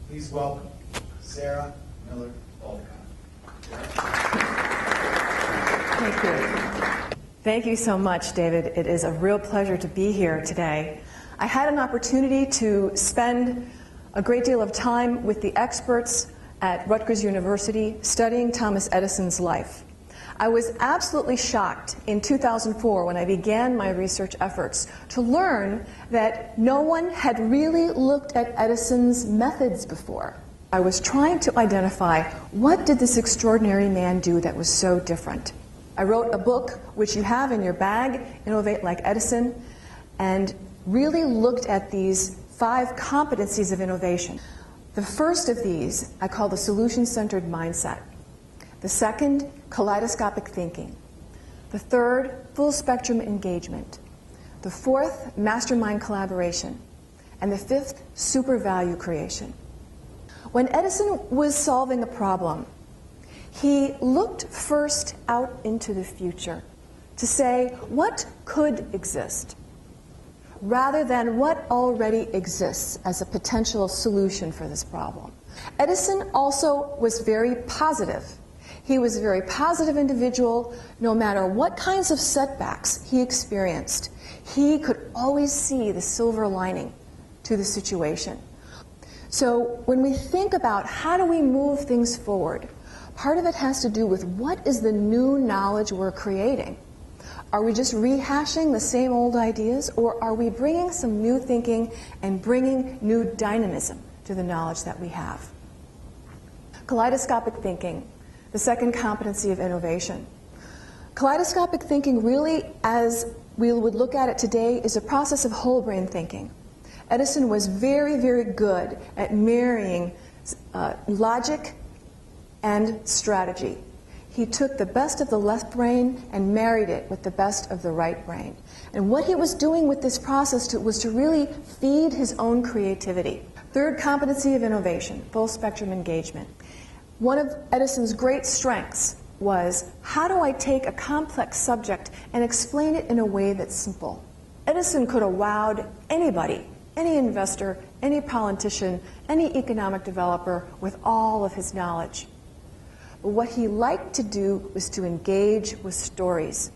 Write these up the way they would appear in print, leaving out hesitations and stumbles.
Please welcome Sarah Miller Caldicott. Thank you. Thank you so much, David. It is a real pleasure to be here today. I had an opportunity to spend a great deal of time with the experts at Rutgers University studying Thomas Edison's life. I was absolutely shocked in 2004 when I began my research efforts to learn that no one had really looked at Edison's methods before. I was trying to identify what did this extraordinary man do that was so different. I wrote a book, which you have in your bag, Innovate Like Edison, and really looked at these 5 competencies of innovation. The first of these I call the solution-centered mindset. The second, kaleidoscopic thinking. The third, full-spectrum engagement. The fourth, mastermind collaboration. And the fifth, super value creation. When Edison was solving a problem, he looked first out into the future to say, what could exist, rather than what already exists as a potential solution for this problem. Edison also was very positive. He was a very positive individual. No matter what kinds of setbacks he experienced, he could always see the silver lining to the situation. So when we think about how do we move things forward, part of it has to do with what is the new knowledge we're creating. Are we just rehashing the same old ideas, or are we bringing some new thinking and bringing new dynamism to the knowledge that we have? Kaleidoscopic thinking, the second competency of innovation. Kaleidoscopic thinking really, as we would look at it today, is a process of whole brain thinking. Edison was very, very good at marrying logic and strategy. He took the best of the left brain and married it with the best of the right brain. And what he was doing with this process was to really feed his own creativity. Third competency of innovation, full spectrum engagement. One of Edison's great strengths was, how do I take a complex subject and explain it in a way that's simple? Edison could have wowed anybody, any investor, any politician, any economic developer with all of his knowledge. But what he liked to do was to engage with stories.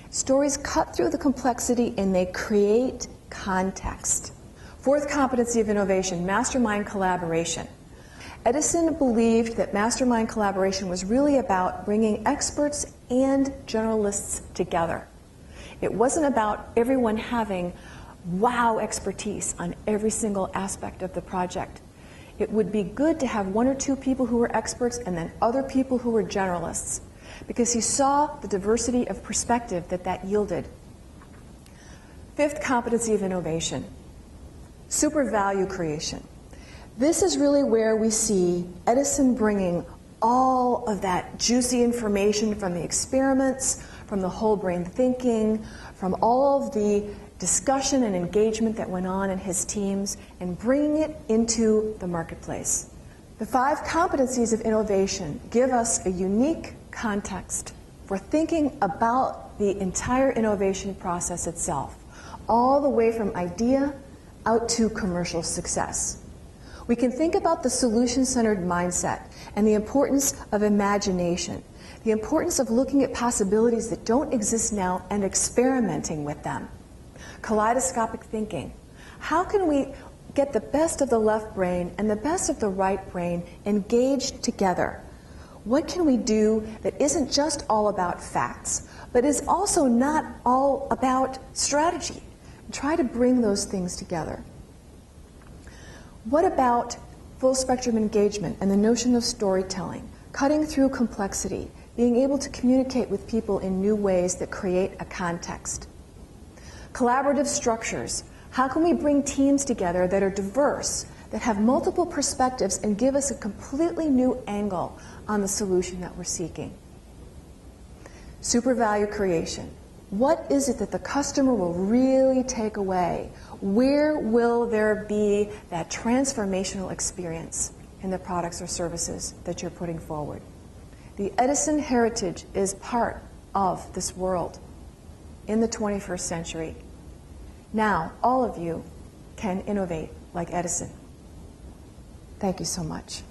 Stories cut through the complexity and they create context. Fourth competency of innovation, mastermind collaboration. Edison believed that mastermind collaboration was really about bringing experts and generalists together. It wasn't about everyone having wow expertise on every single aspect of the project. It would be good to have 1 or 2 people who were experts and then other people who were generalists, because he saw the diversity of perspective that yielded. Fifth competency of innovation, super value creation. This is really where we see Edison bringing all of that juicy information from the experiments, from the whole brain thinking, from all of the discussion and engagement that went on in his teams, and bringing it into the marketplace. The 5 competencies of innovation give us a unique context for thinking about the entire innovation process itself, all the way from idea out to commercial success. We can think about the solution-centered mindset and the importance of imagination, the importance of looking at possibilities that don't exist now and experimenting with them. Kaleidoscopic thinking. How can we get the best of the left brain and the best of the right brain engaged together? What can we do that isn't just all about facts, but is also not all about strategy? Try to bring those things together. What about full spectrum engagement and the notion of storytelling, cutting through complexity, being able to communicate with people in new ways that create a context? Collaborative structures. How can we bring teams together that are diverse, that have multiple perspectives and give us a completely new angle on the solution that we're seeking? Super value creation. What is it that the customer will really take away? Where will there be that transformational experience in the products or services that you're putting forward? The Edison heritage is part of this world in the 21st century. Now, all of you can innovate like Edison. Thank you so much.